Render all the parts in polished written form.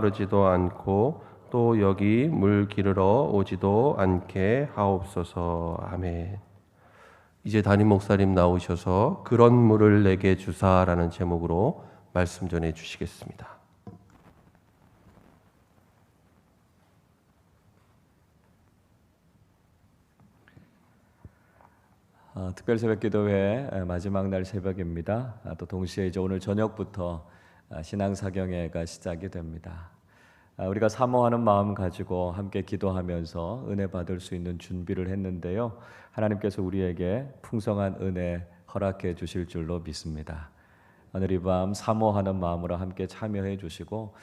마르지도 않고 또 여기 물 기르러 오지도 않게 하옵소서. 아멘. 이제 담임 목사님 나오셔서 그런 물을 내게 주사라는 제목으로 말씀 전해 주시겠습니다. 특별 새벽 기도회 마지막 날 새벽입니다. 또 동시에 이제 오늘 저녁부터 신앙사경회가 시작이 됩니다. 우리가 사모하는 마음 가지고 함께 기도하면서 은혜 받을 수 있는 준비를 했는데요. 하나님께서 우리에게 풍성한 은혜 허락해 주실 줄로 믿습니다. 오늘 이 밤 사모하는 마음으로 함께 참여해 주시고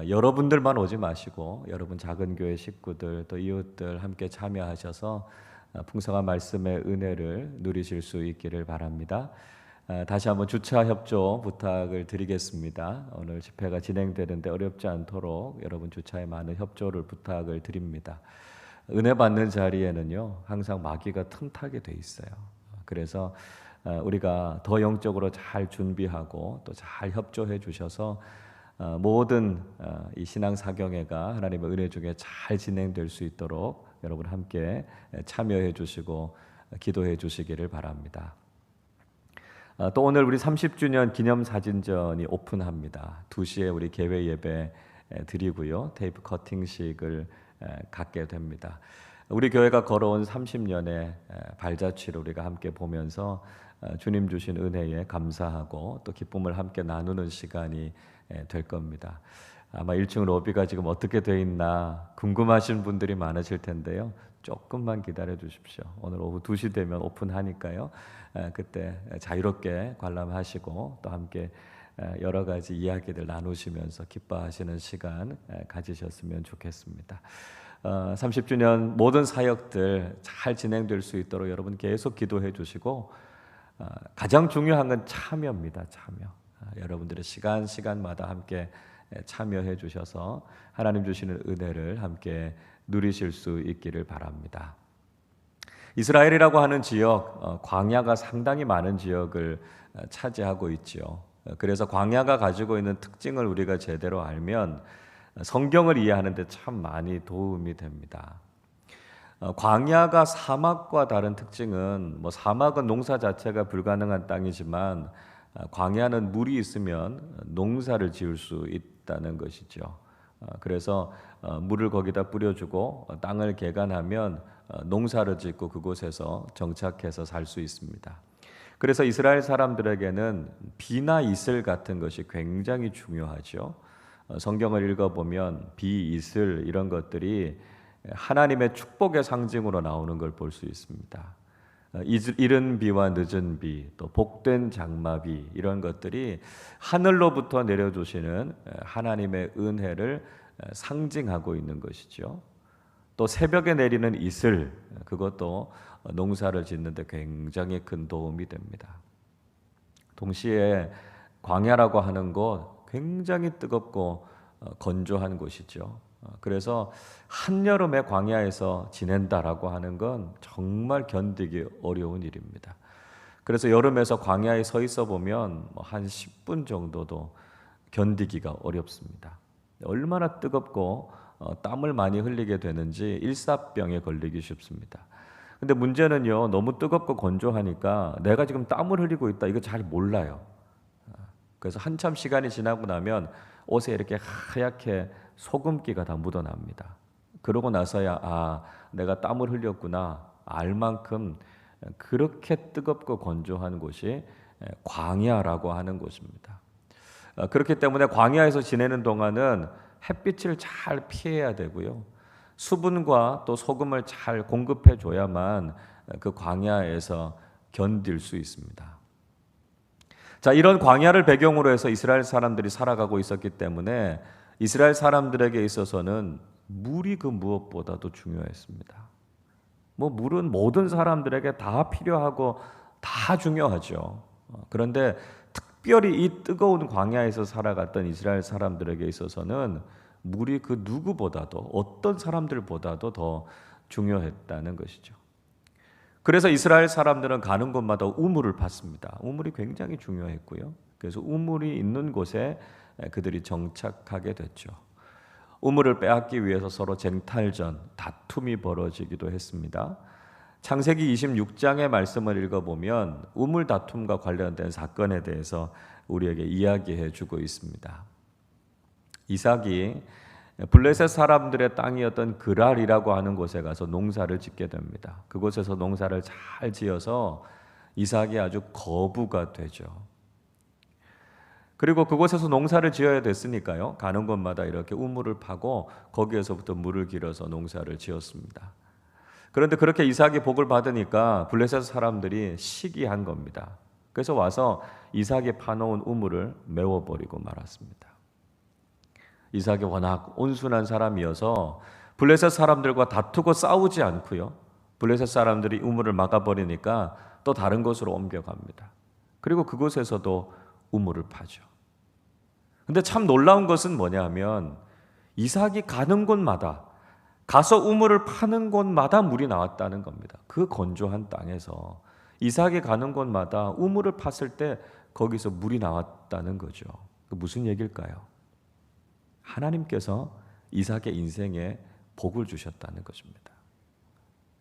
여러분들만 오지 마시고 여러분 작은 교회 식구들 또 이웃들 함께 참여하셔서 풍성한 말씀의 은혜를 누리실 수 있기를 바랍니다. 다시 한번 주차 협조 부탁을 드리겠습니다. 오늘 집회가 진행되는데 어렵지 않도록 여러분 주차에 많은 협조를 부탁을 드립니다. 은혜 받는 자리에는요 항상 마귀가 틈타게 돼 있어요. 그래서 우리가 더 영적으로 잘 준비하고 또 잘 협조해 주셔서 모든 이 신앙사경회가 하나님의 은혜 중에 잘 진행될 수 있도록 여러분 함께 참여해 주시고 기도해 주시기를 바랍니다. 또 오늘 우리 30주년 기념사진전이 오픈합니다. 2시에 우리 개회 예배 드리고요. 테이프 커팅식을 갖게 됩니다. 우리 교회가 걸어온 30년의 발자취를 우리가 함께 보면서 주님 주신 은혜에 감사하고 또 기쁨을 함께 나누는 시간이 될 겁니다. 아마 1층 로비가 지금 어떻게 돼 있나 궁금하신 분들이 많으실 텐데요. 조금만 기다려 주십시오. 오늘 오후 2시 되면 오픈하니까요. 그때 자유롭게 관람하시고 또 함께 여러 가지 이야기들 나누시면서 기뻐하시는 시간 가지셨으면 좋겠습니다. 30주년 모든 사역들 잘 진행될 수 있도록 여러분 계속 기도해 주시고 가장 중요한 건 참여입니다. 참여. 여러분들의 시간마다 함께 참여해 주셔서 하나님 주시는 은혜를 함께 누리실 수 있기를 바랍니다. 이스라엘이라고 하는 지역, 광야가 상당히 많은 지역을 차지하고 있지요. 그래서 광야가 가지고 있는 특징을 우리가 제대로 알면 성경을 이해하는 데 참 많이 도움이 됩니다. 광야가 사막과 다른 특징은 사막은 농사 자체가 불가능한 땅이지만 광야는 물이 있으면 농사를 지을 수 있다는 것이죠. 그래서 물을 거기다 뿌려주고 땅을 개간하면 농사를 짓고 그곳에서 정착해서 살 수 있습니다. 그래서 이스라엘 사람들에게는 비나 이슬 같은 것이 굉장히 중요하죠. 성경을 읽어보면 비, 이슬 이런 것들이 하나님의 축복의 상징으로 나오는 걸 볼 수 있습니다. 이른 비와 늦은 비, 또 복된 장마비 이런 것들이 하늘로부터 내려주시는 하나님의 은혜를 상징하고 있는 것이죠. 또 새벽에 내리는 이슬, 그것도 농사를 짓는 데 굉장히 큰 도움이 됩니다. 동시에 광야라고 하는 곳 굉장히 뜨겁고 건조한 곳이죠. 그래서 한여름에 광야에서 지낸다라고 하는 건 정말 견디기 어려운 일입니다. 그래서 여름에서 광야에 서 있어 보면 한 10분 정도도 견디기가 어렵습니다. 얼마나 뜨겁고 땀을 많이 흘리게 되는지 일사병에 걸리기 쉽습니다. 근데 문제는요, 너무 뜨겁고 건조하니까 내가 지금 땀을 흘리고 있다 이거 잘 몰라요. 그래서 한참 시간이 지나고 나면 옷에 이렇게 하얗게 소금기가 다 묻어납니다. 그러고 나서야 내가 땀을 흘렸구나 알 만큼 그렇게 뜨겁고 건조한 곳이 광야라고 하는 곳입니다. 그렇기 때문에 광야에서 지내는 동안은 햇빛을 잘 피해야 되고요. 수분과 또 소금을 잘 공급해 줘야만 그 광야에서 견딜 수 있습니다. 자, 이런 광야를 배경으로 해서 이스라엘 사람들이 살아가고 있었기 때문에 이스라엘 사람들에게 있어서는 물이 그 무엇보다도 중요했습니다. 물은 모든 사람들에게 다 필요하고 다 중요하죠. 그런데 특별히 이 뜨거운 광야에서 살아갔던 이스라엘 사람들에게 있어서는 물이 그 누구보다도 어떤 사람들보다도 더 중요했다는 것이죠. 그래서 이스라엘 사람들은 가는 곳마다 우물을 팠습니다. 우물이 굉장히 중요했고요. 그래서 우물이 있는 곳에 그들이 정착하게 됐죠. 우물을 빼앗기 위해서 서로 쟁탈전, 다툼이 벌어지기도 했습니다. 창세기 26장의 말씀을 읽어보면 우물 다툼과 관련된 사건에 대해서 우리에게 이야기해 주고 있습니다. 이삭이 블레셋 사람들의 땅이었던 그랄이라고 하는 곳에 가서 농사를 짓게 됩니다. 그곳에서 농사를 잘 지어서 이삭이 아주 거부가 되죠. 그리고 그곳에서 농사를 지어야 됐으니까요, 가는 곳마다 이렇게 우물을 파고 거기에서부터 물을 길어서 농사를 지었습니다. 그런데 그렇게 이삭이 복을 받으니까 블레셋 사람들이 시기한 겁니다. 그래서 와서 이삭이 파놓은 우물을 메워버리고 말았습니다. 이삭이 워낙 온순한 사람이어서 블레셋 사람들과 다투고 싸우지 않고요, 블레셋 사람들이 우물을 막아버리니까 또 다른 곳으로 옮겨갑니다. 그리고 그곳에서도 우물을 파죠. 근데 참 놀라운 것은 뭐냐면 이삭이 가는 곳마다, 가서 우물을 파는 곳마다 물이 나왔다는 겁니다. 그 건조한 땅에서 이삭이 가는 곳마다 우물을 팠을 때 거기서 물이 나왔다는 거죠. 무슨 얘기일까요? 하나님께서 이삭의 인생에 복을 주셨다는 것입니다.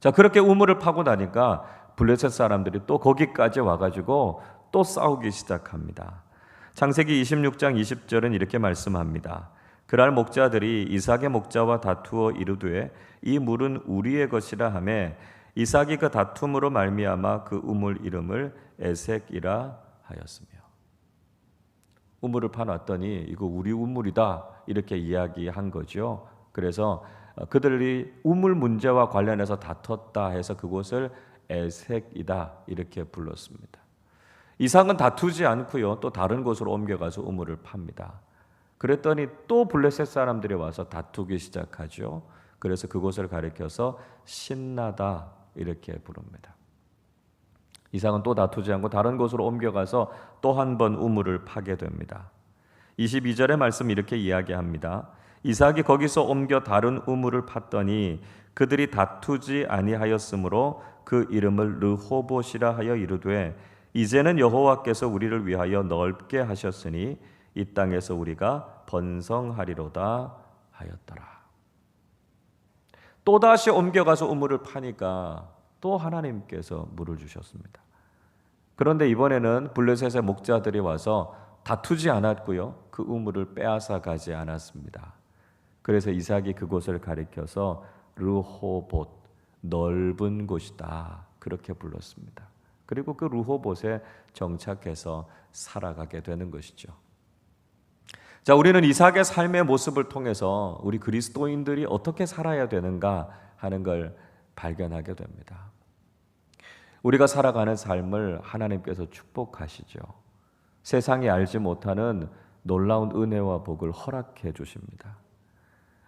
자, 그렇게 우물을 파고 나니까 블레셋 사람들이 또 거기까지 와가지고 또 싸우기 시작합니다. 창세기 26장 20절은 이렇게 말씀합니다. 그날 목자들이 이삭의 목자와 다투어 이르되 이 물은 우리의 것이라 하매 이삭이 그 다툼으로 말미암아 그 우물 이름을 에색이라 하였으며. 우물을 파놨더니 이거 우리 우물이다 이렇게 이야기한 거죠. 그래서 그들이 우물 문제와 관련해서 다퉜다 해서 그곳을 에색이다 이렇게 불렀습니다. 이삭은 다투지 않고요, 또 다른 곳으로 옮겨가서 우물을 팝니다. 그랬더니 또 블레셋 사람들이 와서 다투기 시작하죠. 그래서 그곳을 가리켜서 신나다 이렇게 부릅니다. 이삭은 또 다투지 않고 다른 곳으로 옮겨가서 또 한 번 우물을 파게 됩니다. 22절의 말씀 이렇게 이야기합니다. 이삭이 거기서 옮겨 다른 우물을 팠더니 그들이 다투지 아니하였으므로 그 이름을 르호봇이라 하여 이르되 이제는 여호와께서 우리를 위하여 넓게 하셨으니 이 땅에서 우리가 번성하리로다 하였더라. 또다시 옮겨가서 우물을 파니까 또 하나님께서 물을 주셨습니다. 그런데 이번에는 블레셋의 목자들이 와서 다투지 않았고요, 그 우물을 빼앗아 가지 않았습니다. 그래서 이삭이 그곳을 가리켜서 르호봇, 넓은 곳이다 그렇게 불렀습니다. 그리고 그 르호봇에 정착해서 살아가게 되는 것이죠. 자, 우리는 이삭의 삶의 모습을 통해서 우리 그리스도인들이 어떻게 살아야 되는가 하는 걸 발견하게 됩니다. 우리가 살아가는 삶을 하나님께서 축복하시죠. 세상이 알지 못하는 놀라운 은혜와 복을 허락해 주십니다.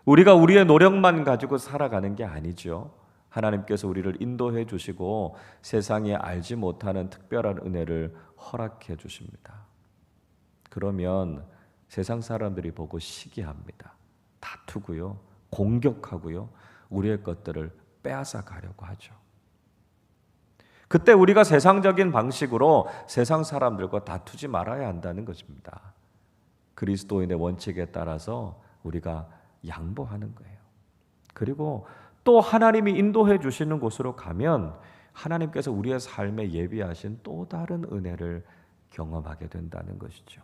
우리가 우리의 노력만 가지고 살아가는 게 아니죠. 하나님께서 우리를 인도해 주시고 세상이 알지 못하는 특별한 은혜를 허락해 주십니다. 그러면 세상 사람들이 보고 시기합니다. 다투고요, 공격하고요, 우리의 것들을 빼앗아 가려고 하죠. 그때 우리가 세상적인 방식으로 세상 사람들과 다투지 말아야 한다는 것입니다. 그리스도인의 원칙에 따라서 우리가 양보하는 거예요. 그리고 또 하나님이 인도해 주시는 곳으로 가면 하나님께서 우리의 삶에 예비하신 또 다른 은혜를 경험하게 된다는 것이죠.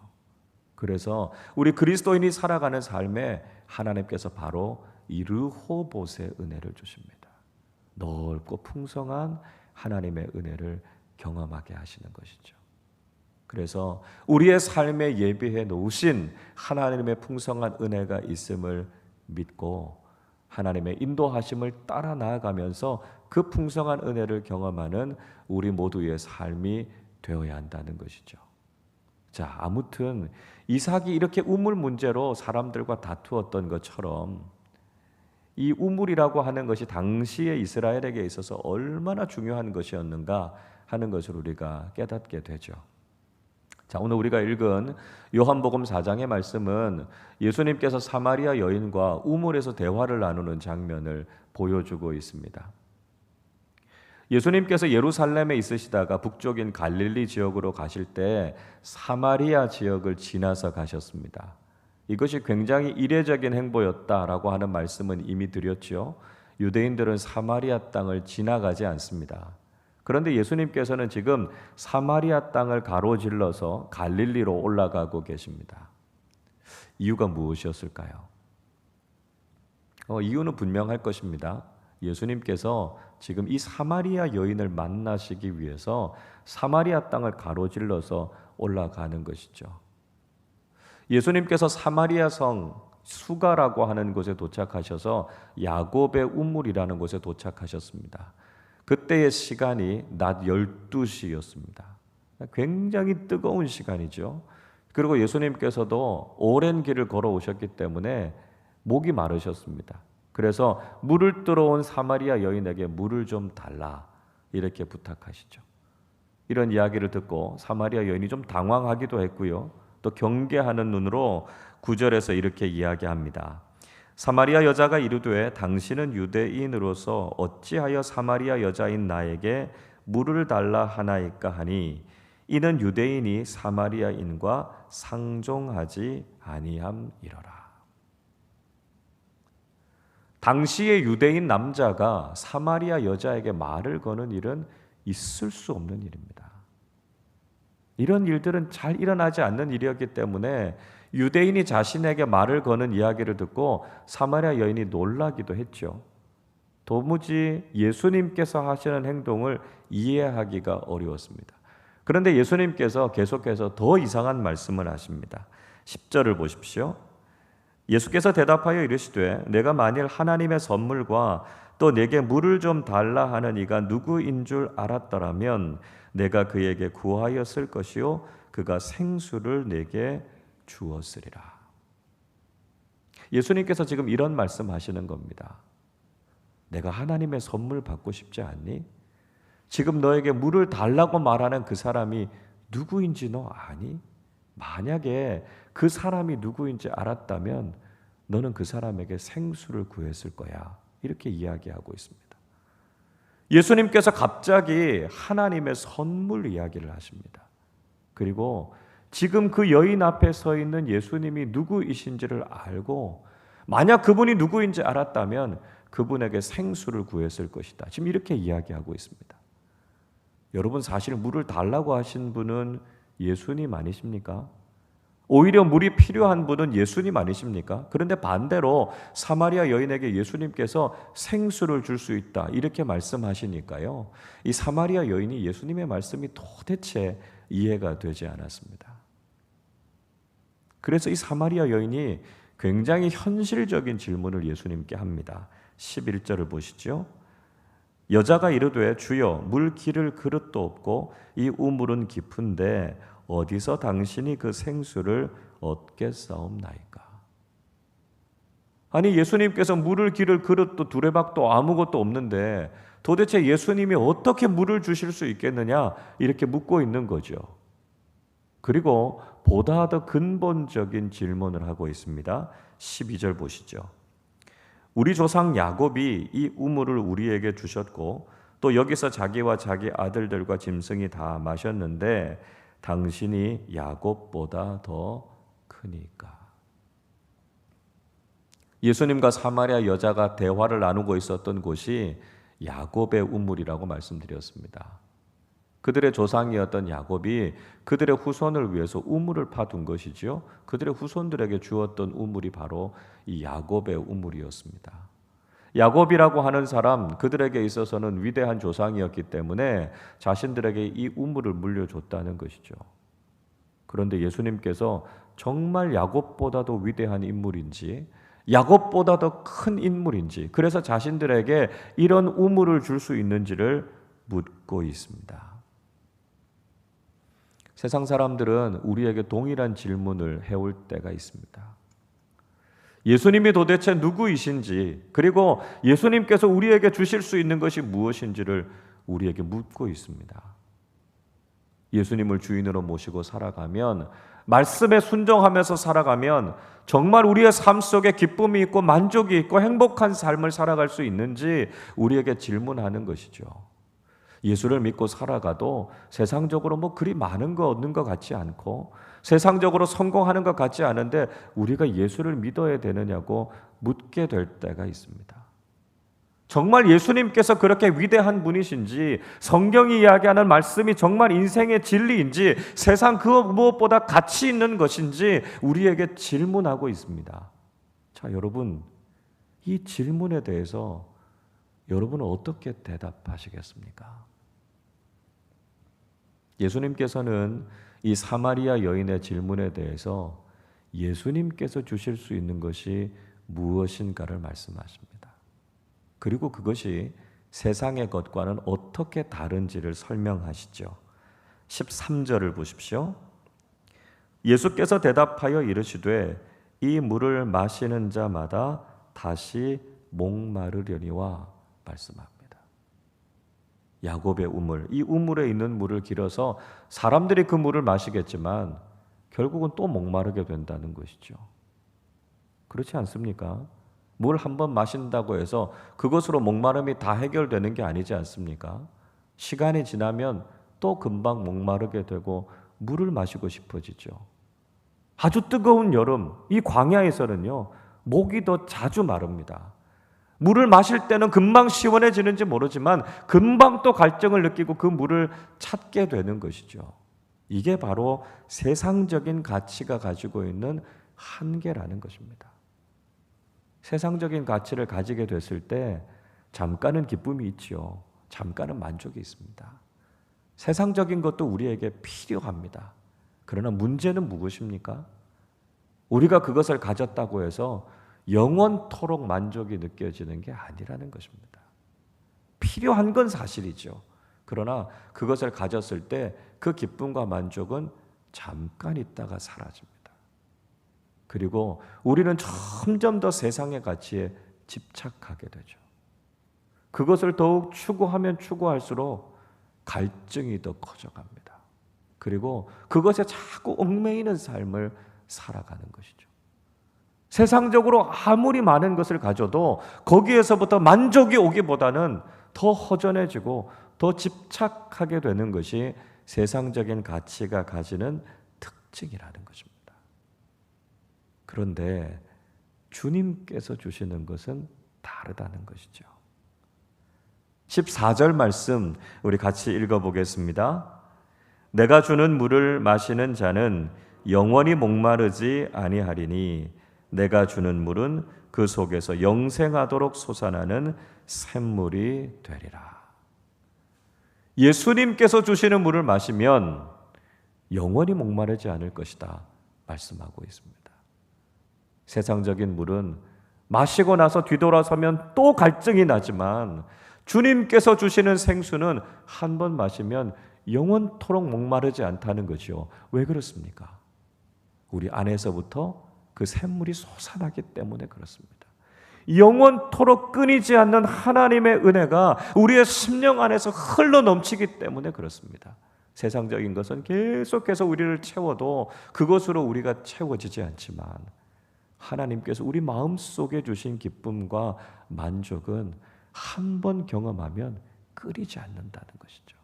그래서 우리 그리스도인이 살아가는 삶에 하나님께서 바로 이 르호봇의 은혜를 주십니다. 넓고 풍성한 하나님의 은혜를 경험하게 하시는 것이죠. 그래서 우리의 삶에 예비해 놓으신 하나님의 풍성한 은혜가 있음을 믿고 하나님의 인도하심을 따라 나아가면서 그 풍성한 은혜를 경험하는 우리 모두의 삶이 되어야 한다는 것이죠. 자, 아무튼 이삭이 이렇게 우물 문제로 사람들과 다투었던 것처럼 이 우물이라고 하는 것이 당시의 이스라엘에게 있어서 얼마나 중요한 것이었는가 하는 것을 우리가 깨닫게 되죠. 자, 오늘 우리가 읽은 요한복음 4장의 말씀은 예수님께서 사마리아 여인과 우물에서 대화를 나누는 장면을 보여주고 있습니다. 예수님께서 예루살렘에 있으시다가 북쪽인 갈릴리 지역으로 가실 때 사마리아 지역을 지나서 가셨습니다. 이것이 굉장히 이례적인 행보였다라고 하는 말씀은 이미 드렸죠. 유대인들은 사마리아 땅을 지나가지 않습니다. 그런데 예수님께서는 지금 사마리아 땅을 가로질러서 갈릴리로 올라가고 계십니다. 이유가 무엇이었을까요? 이유는 분명할 것입니다. 예수님께서 지금 이 사마리아 여인을 만나시기 위해서 사마리아 땅을 가로질러서 올라가는 것이죠. 예수님께서 사마리아 성 수가라고 하는 곳에 도착하셔서 야곱의 우물이라는 곳에 도착하셨습니다. 그때의 시간이 낮 12시였습니다. 굉장히 뜨거운 시간이죠. 그리고 예수님께서도 오랜 길을 걸어오셨기 때문에 목이 마르셨습니다. 그래서 물을 들어온 사마리아 여인에게 물을 좀 달라 이렇게 부탁하시죠. 이런 이야기를 듣고 사마리아 여인이 좀 당황하기도 했고요. 또 경계하는 눈으로 9절에서 이렇게 이야기합니다. 사마리아 여자가 이르되 당신은 유대인으로서 어찌하여 사마리아 여자인 나에게 물을 달라 하나이까 하니 이는 유대인이 사마리아인과 상종하지 아니함이러라. 당시의 유대인 남자가 사마리아 여자에게 말을 거는 일은 있을 수 없는 일입니다. 이런 일들은 잘 일어나지 않는 일이었기 때문에 유대인이 자신에게 말을 거는 이야기를 듣고 사마리아 여인이 놀라기도 했죠. 도무지 예수님께서 하시는 행동을 이해하기가 어려웠습니다. 그런데 예수님께서 계속해서 더 이상한 말씀을 하십니다. 10절을 보십시오. 예수께서 대답하여 이르시되 내가 만일 하나님의 선물과 또 내게 물을 좀 달라 하는 이가 누구인 줄 알았더라면 내가 그에게 구하였을 것이요 그가 생수를 내게 주었으리라. 예수님께서 지금 이런 말씀하시는 겁니다. 내가 하나님의 선물 받고 싶지 않니? 지금 너에게 물을 달라고 말하는 그 사람이 누구인지 너 아니? 만약에 그 사람이 누구인지 알았다면 너는 그 사람에게 생수를 구했을 거야. 이렇게 이야기하고 있습니다. 예수님께서 갑자기 하나님의 선물 이야기를 하십니다. 그리고 지금 그 여인 앞에 서 있는 예수님이 누구이신지를 알고 만약 그분이 누구인지 알았다면 그분에게 생수를 구했을 것이다. 지금 이렇게 이야기하고 있습니다. 여러분 사실 물을 달라고 하신 분은 예수님 아니십니까? 오히려 물이 필요한 분은 예수님 아니십니까? 그런데 반대로 사마리아 여인에게 예수님께서 생수를 줄 수 있다 이렇게 말씀하시니까요. 이 사마리아 여인이 예수님의 말씀이 도대체 이해가 되지 않았습니다. 그래서 이 사마리아 여인이 굉장히 현실적인 질문을 예수님께 합니다. 11절을 보시죠. 여자가 이르되 주여 물 기를 그릇도 없고 이 우물은 깊은데 어디서 당신이 그 생수를 얻겠사옵나이까. 아니 예수님께서 물을 기를 그릇도 두레박도 아무것도 없는데 도대체 예수님이 어떻게 물을 주실 수 있겠느냐 이렇게 묻고 있는 거죠. 그리고 보다 더 근본적인 질문을 하고 있습니다. 12절 보시죠. 우리 조상 야곱이 이 우물을 우리에게 주셨고 또 여기서 자기와 자기 아들들과 짐승이 다 마셨는데 당신이 야곱보다 더 크니까. 예수님과 사마리아 여자가 대화를 나누고 있었던 곳이 야곱의 우물이라고 말씀드렸습니다. 그들의 조상이었던 야곱이 그들의 후손을 위해서 우물을 파둔 것이지요. 그들의 후손들에게 주었던 우물이 바로 이 야곱의 우물이었습니다. 야곱이라고 하는 사람, 그들에게 있어서는 위대한 조상이었기 때문에 자신들에게 이 우물을 물려줬다는 것이죠. 그런데 예수님께서 정말 야곱보다도 위대한 인물인지 야곱보다 더 큰 인물인지 그래서 자신들에게 이런 우물을 줄 수 있는지를 묻고 있습니다. 세상 사람들은 우리에게 동일한 질문을 해올 때가 있습니다. 예수님이 도대체 누구이신지 그리고 예수님께서 우리에게 주실 수 있는 것이 무엇인지를 우리에게 묻고 있습니다. 예수님을 주인으로 모시고 살아가면 말씀에 순종하면서 살아가면 정말 우리의 삶 속에 기쁨이 있고 만족이 있고 행복한 삶을 살아갈 수 있는지 우리에게 질문하는 것이죠. 예수를 믿고 살아가도 세상적으로 그리 많은 거 얻는 것 같지 않고 세상적으로 성공하는 것 같지 않은데 우리가 예수를 믿어야 되느냐고 묻게 될 때가 있습니다. 정말 예수님께서 그렇게 위대한 분이신지, 성경이 이야기하는 말씀이 정말 인생의 진리인지, 세상 그 무엇보다 가치 있는 것인지 우리에게 질문하고 있습니다. 자, 여러분, 이 질문에 대해서 여러분은 어떻게 대답하시겠습니까? 예수님께서는 이 사마리아 여인의 질문에 대해서 예수님께서 주실 수 있는 것이 무엇인가를 말씀하십니다. 그리고 그것이 세상의 것과는 어떻게 다른지를 설명하시죠. 13절을 보십시오. 예수께서 대답하여 이르시되 이 물을 마시는 자마다 다시 목마르려니와 말씀합니다. 야곱의 우물, 이 우물에 있는 물을 길어서 사람들이 그 물을 마시겠지만 결국은 또 목마르게 된다는 것이죠. 그렇지 않습니까? 물 한 번 마신다고 해서 그것으로 목마름이 다 해결되는 게 아니지 않습니까? 시간이 지나면 또 금방 목마르게 되고 물을 마시고 싶어지죠. 아주 뜨거운 여름, 이 광야에서는요, 목이 더 자주 마릅니다. 물을 마실 때는 금방 시원해지는지 모르지만 금방 또 갈증을 느끼고 그 물을 찾게 되는 것이죠. 이게 바로 세상적인 가치가 가지고 있는 한계라는 것입니다. 세상적인 가치를 가지게 됐을 때 잠깐은 기쁨이 있지요. 잠깐은 만족이 있습니다. 세상적인 것도 우리에게 필요합니다. 그러나 문제는 무엇입니까? 우리가 그것을 가졌다고 해서 영원토록 만족이 느껴지는 게 아니라는 것입니다. 필요한 건 사실이죠. 그러나 그것을 가졌을 때 그 기쁨과 만족은 잠깐 있다가 사라집니다. 그리고 우리는 점점 더 세상의 가치에 집착하게 되죠. 그것을 더욱 추구하면 추구할수록 갈증이 더 커져갑니다. 그리고 그것에 자꾸 얽매이는 삶을 살아가는 것이죠. 세상적으로 아무리 많은 것을 가져도 거기에서부터 만족이 오기보다는 더 허전해지고 더 집착하게 되는 것이 세상적인 가치가 가지는 특징이라는 것입니다. 그런데 주님께서 주시는 것은 다르다는 것이죠. 14절 말씀 우리 같이 읽어보겠습니다. 내가 주는 물을 마시는 자는 영원히 목마르지 아니하리니 내가 주는 물은 그 속에서 영생하도록 솟아나는 샘물이 되리라. 예수님께서 주시는 물을 마시면 영원히 목마르지 않을 것이다 말씀하고 있습니다. 세상적인 물은 마시고 나서 뒤돌아서면 또 갈증이 나지만 주님께서 주시는 생수는 한 번 마시면 영원토록 목마르지 않다는 거죠. 왜 그렇습니까? 우리 안에서부터 그 샘물이 솟아나기 때문에 그렇습니다. 영원토록 끊이지 않는 하나님의 은혜가 우리의 심령 안에서 흘러넘치기 때문에 그렇습니다. 세상적인 것은 계속해서 우리를 채워도 그것으로 우리가 채워지지 않지만 하나님께서 우리 마음속에 주신 기쁨과 만족은 한 번 경험하면 끊이지 않는다는 것이죠.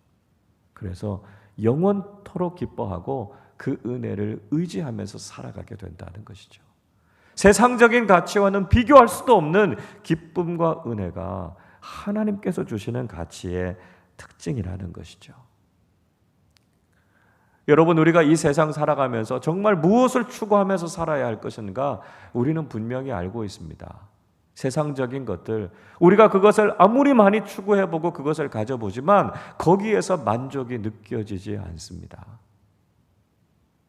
그래서 영원토록 기뻐하고 그 은혜를 의지하면서 살아가게 된다는 것이죠. 세상적인 가치와는 비교할 수도 없는 기쁨과 은혜가 하나님께서 주시는 가치의 특징이라는 것이죠. 여러분, 우리가 이 세상 살아가면서 정말 무엇을 추구하면서 살아야 할 것인가 우리는 분명히 알고 있습니다. 세상적인 것들, 우리가 그것을 아무리 많이 추구해보고 그것을 가져보지만 거기에서 만족이 느껴지지 않습니다.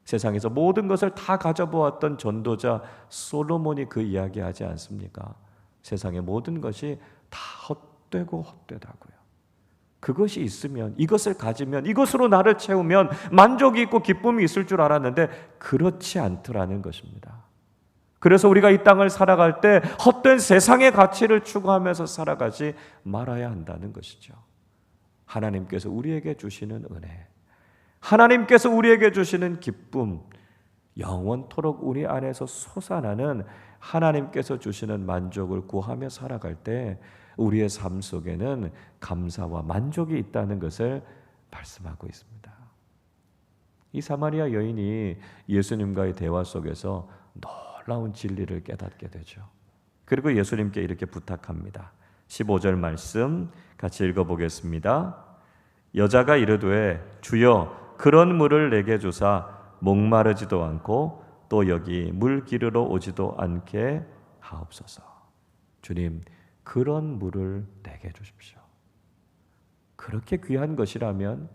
세상에서 모든 것을 다 가져보았던 전도자 솔로몬이 그 이야기하지 않습니까? 세상의 모든 것이 다 헛되고 헛되다고요. 그것이 있으면, 이것을 가지면, 이것으로 나를 채우면 만족이 있고 기쁨이 있을 줄 알았는데 그렇지 않더라는 것입니다. 그래서 우리가 이 땅을 살아갈 때 헛된 세상의 가치를 추구하면서 살아가지 말아야 한다는 것이죠. 하나님께서 우리에게 주시는 은혜, 하나님께서 우리에게 주시는 기쁨, 영원토록 우리 안에서 솟아나는 하나님께서 주시는 만족을 구하며 살아갈 때 우리의 삶 속에는 감사와 만족이 있다는 것을 말씀하고 있습니다. 이 사마리아 여인이 예수님과의 대화 속에서 놀라운 진리를 깨닫게 되죠. 그리고 예수님께 이렇게 부탁합니다. 15절 말씀 같이 읽어보겠습니다. 여자가 이르되 주여 그런 물을 내게 주사 목마르지도 않고 또 여기 물 기르러 오지도 않게 하옵소서. 주님, 그런 물을 내게 주십시오. 그렇게 귀한 것이라면